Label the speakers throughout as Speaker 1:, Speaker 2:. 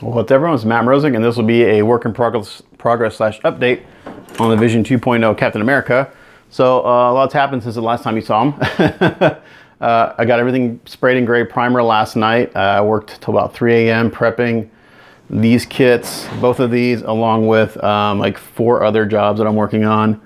Speaker 1: Well, it's everyone's Matt Mrozek, and this will be a work in progress slash update on the Vision 2.0 Captain America. So a lot's happened since the last time you saw him. I got everything sprayed in gray primer last night. I worked till about 3 a.m. prepping these kits, both of these, along with like 4 other jobs that I'm working on.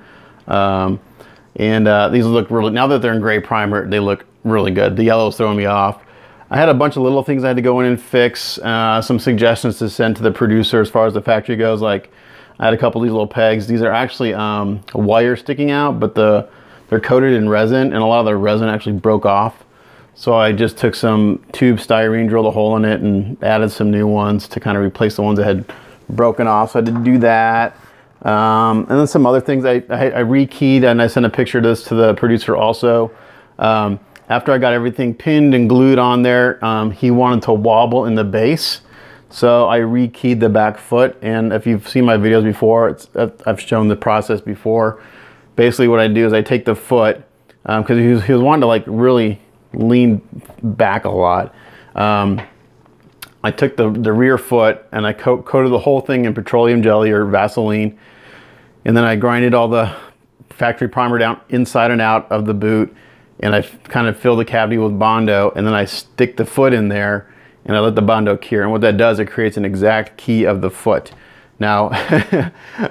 Speaker 1: These look really, now that they're in gray primer, they look really good. The yellow is throwing me off. I had a bunch of little things I had to go in and fix, some suggestions to send to the producer as far as the factory goes. Like I had a couple of these little pegs. These are actually wire sticking out, but they're coated in resin, and a lot of the resin actually broke off. So I just took some tube styrene, drilled a hole in it, and added some new ones to kind of replace the ones that had broken off. So I did do that. And then some other things I rekeyed, and I sent a picture of this to the producer also. After I got everything pinned and glued on there, he wanted to wobble in the base. So I rekeyed the back foot, and if you've seen my videos before, I've shown the process before. Basically what I do is I take the foot, because he was wanting to like really lean back a lot. I took the rear foot and I coated the whole thing in petroleum jelly or Vaseline, and then I grinded all the factory primer down inside and out of the boot, and I kind of fill the cavity with Bondo, and then I stick the foot in there and I let the Bondo cure. And what that does, it creates an exact key of the foot. Now,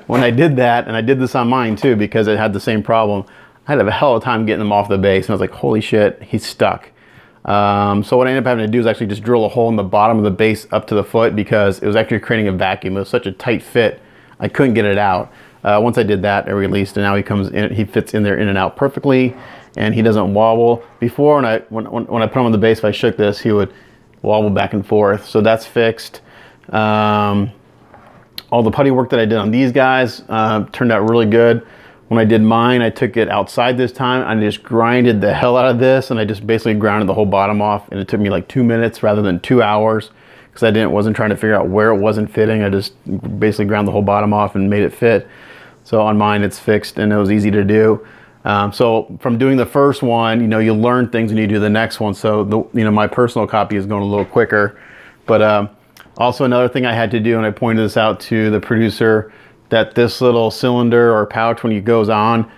Speaker 1: when I did that, and I did this on mine too because it had the same problem, I had a hell of a time getting them off the base, and I was like, holy shit, he's stuck. So what I ended up having to do is actually just drill a hole in the bottom of the base up to the foot because it was actually creating a vacuum. It was such a tight fit, I couldn't get it out. Once I did that, I released, and now he comes in, he fits in there in and out perfectly, and he doesn't wobble. Before, when I put him on the base, if I shook this, he would wobble back and forth. So that's fixed. All the putty work that I did on these guys turned out really good. When I did mine, I took it outside this time. I just grinded the hell out of this, and I just basically grounded the whole bottom off, and it took me like 2 minutes rather than 2 hours because I wasn't trying to figure out where it wasn't fitting. I just basically ground the whole bottom off and made it fit. So on mine, it's fixed, and it was easy to do. So from doing the first one, you know, you learn things when you do the next one. So my personal copy is going a little quicker. But also another thing I had to do, and I pointed this out to the producer, that this little cylinder or pouch, when it goes on,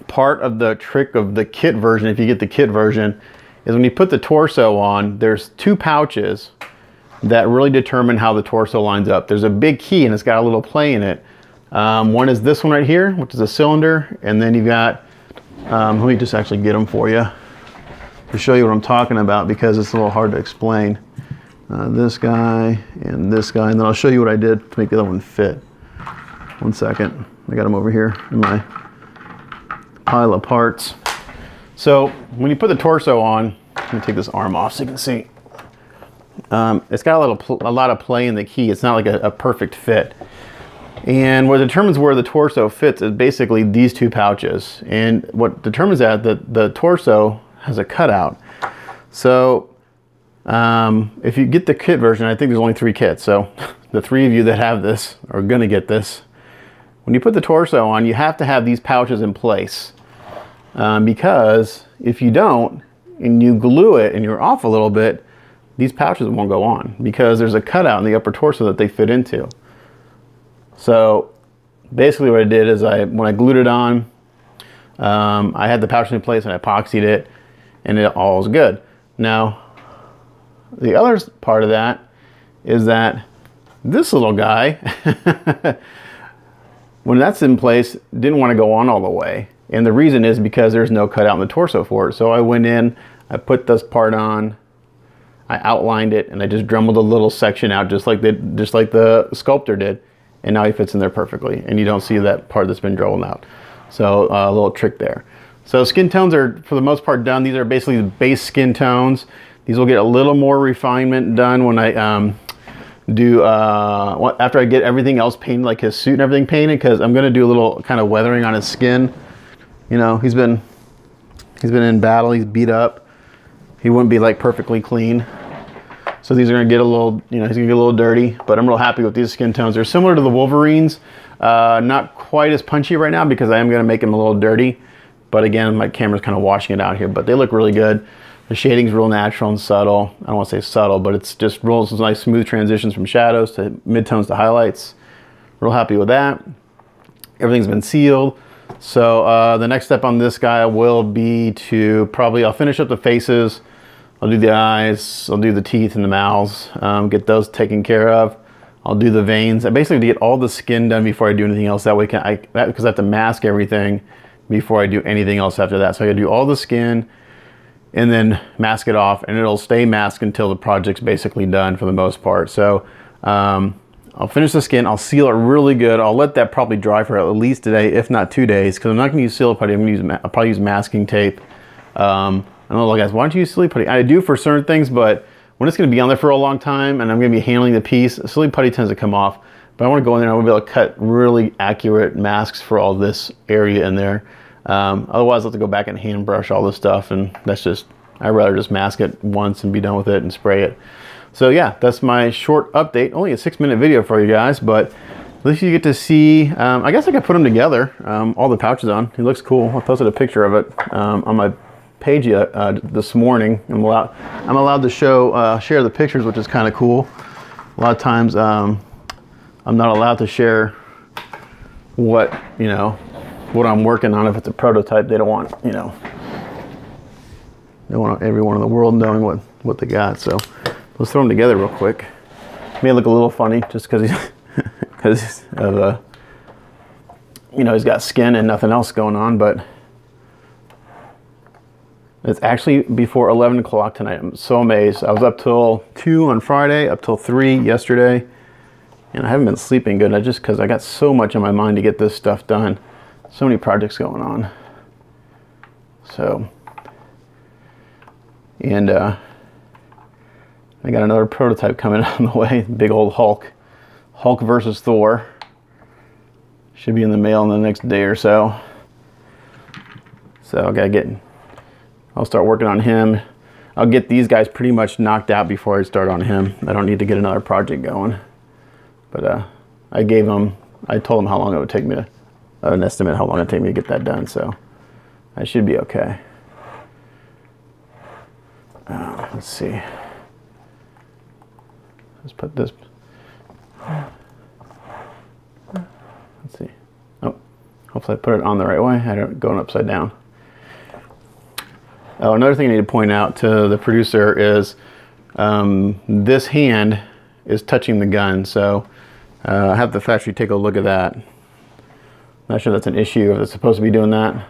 Speaker 1: part of the trick of the kit version, if you get the kit version, is when you put the torso on, there's 2 pouches that really determine how the torso lines up. There's a big key, and it's got a little play in it. One is this one right here, which is a cylinder, and then you've got, let me just actually get them for you to show you what I'm talking about because it's a little hard to explain. This guy, and then I'll show you what I did to make the other one fit. 1 second, I got them over here in my pile of parts. So when you put the torso on, let me take this arm off so you can see. It's got a lot of play in the key. It's not like a perfect fit. And what determines where the torso fits is basically these 2 pouches. And what determines that, the torso has a cutout. So if you get the kit version, I think there's only 3 kits. So the 3 of you that have this are gonna get this. When you put the torso on, you have to have these pouches in place. Because if you don't, and you glue it and you're off a little bit, these pouches won't go on because there's a cutout in the upper torso that they fit into. So basically what I did is when I glued it on, I had the pouch in place and I epoxied it, and it all was good. Now, the other part of that is that this little guy, when that's in place, didn't want to go on all the way. And the reason is because there's no cutout in the torso for it. So I went in, I put this part on, I outlined it, and I just dremelled a little section out just like the sculptor did. And now he fits in there perfectly, and you don't see that part that's been drilled out. So a little trick there. So skin tones are for the most part done. These are basically the base skin tones. These will get a little more refinement done when I after I get everything else painted, like his suit and everything painted, because I'm gonna do a little kind of weathering on his skin. You know, he's been in battle, he's beat up. He wouldn't be like perfectly clean. So these are gonna get a little, he's gonna get a little dirty, but I'm real happy with these skin tones. They're similar to the Wolverines, not quite as punchy right now because I am gonna make them a little dirty. But again, my camera's kind of washing it out here, but they look really good. The shading's real natural and subtle. I don't want to say subtle, but it's just real nice smooth transitions from shadows to midtones to highlights. Real happy with that. Everything's been sealed. So the next step on this guy will be to I'll finish up the faces. I'll do the eyes, I'll do the teeth and the mouths, get those taken care of. I'll do the veins. I basically get all the skin done before I do anything else. That way, because I have to mask everything before I do anything else after that. So I gotta do all the skin and then mask it off, and it'll stay masked until the project's basically done for the most part. So I'll finish the skin, I'll seal it really good. I'll let that probably dry for at least a day, if not 2 days, because I'm not gonna use Silva putty. I'll probably use masking tape. I don't know, guys, why don't you use Silva putty? I do for certain things, but when it's gonna be on there for a long time and I'm gonna be handling the piece, Silva putty tends to come off. But I wanna go in there and I wanna be able to cut really accurate masks for all this area in there. Otherwise I'll have to go back and hand brush all this stuff, and that's just, I'd rather just mask it once and be done with it and spray it. So yeah, that's my short update. Only a 6-minute video for you guys, but at least you get to see, I guess I could put them together, all the pouches on. It looks cool. I posted a picture of it on my page this morning. I'm allowed to share the pictures, which is kind of cool. A lot of times I'm not allowed to share what I'm working on. If it's a prototype, they don't want, they want everyone in the world knowing what they got. So let's throw them together real quick. May look a little funny just because he's he's got skin and nothing else going on, but it's actually before 11 o'clock tonight. I'm so amazed. I was up till 2 on Friday, up till 3 yesterday, and I haven't been sleeping good. Just because I got so much on my mind to get this stuff done. So many projects going on. So, and I got another prototype coming on the way. Big old Hulk. Hulk versus Thor. Should be in the mail in the next day or so. So I'll start working on him. I'll get these guys pretty much knocked out before I start on him. I don't need to get another project going. But I told him how long it would take me an estimate how long it would take me to get that done. So I should be okay. Let's see. Let's put this. Let's see. Oh, hopefully I put it on the right way. I don't go upside down. Oh, another thing I need to point out to the producer is this hand is touching the gun. So I have the factory take a look at that. Not sure that's an issue if it's supposed to be doing that.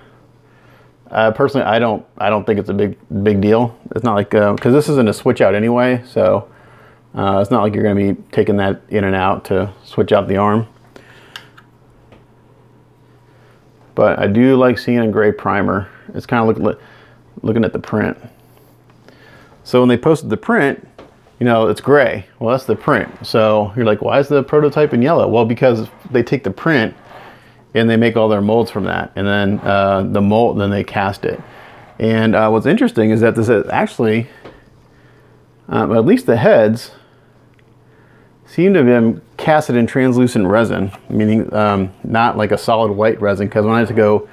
Speaker 1: Personally, I don't think it's a big deal. It's not like because this isn't a switch out anyway, so it's not like you're going to be taking that in and out to switch out the arm. But I do like seeing a gray primer. It's kind of looking at the print. So when they posted the print, it's gray. Well, that's the print. So you're like, why is the prototype in yellow? Well, because they take the print and they make all their molds from that, and then then they cast it. And what's interesting is that this is actually, at least the heads seem to have been casted in translucent resin, meaning not like a solid white resin. Because when I had to go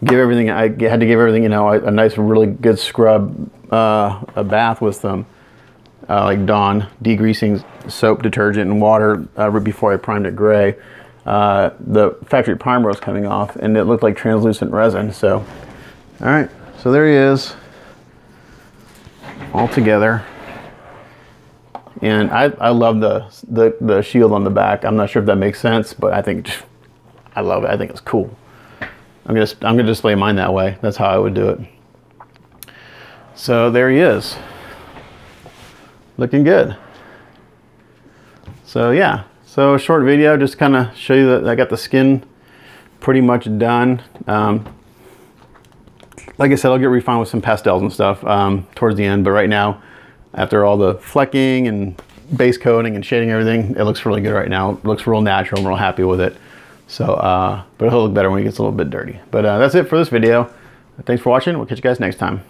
Speaker 1: give everything, I had to give everything, a nice, really good scrub, a bath with some like Dawn degreasing soap, detergent, and water before I primed it gray. The factory primer was coming off and it looked like translucent resin. So all right, so there he is all together, and I love the shield on the back. I'm not sure if that makes sense, but I love it. I think it's cool. I'm gonna display mine that way. That's how I would do it. So there he is, looking good. So yeah. So a short video, just kind of show you that I got the skin pretty much done. Like I said, I'll get refined with some pastels and stuff towards the end. But right now, after all the flecking and base coating and shading everything, it looks really good right now. It looks real natural. I'm real happy with it. So, but it'll look better when it gets a little bit dirty. But that's it for this video. Thanks for watching. We'll catch you guys next time.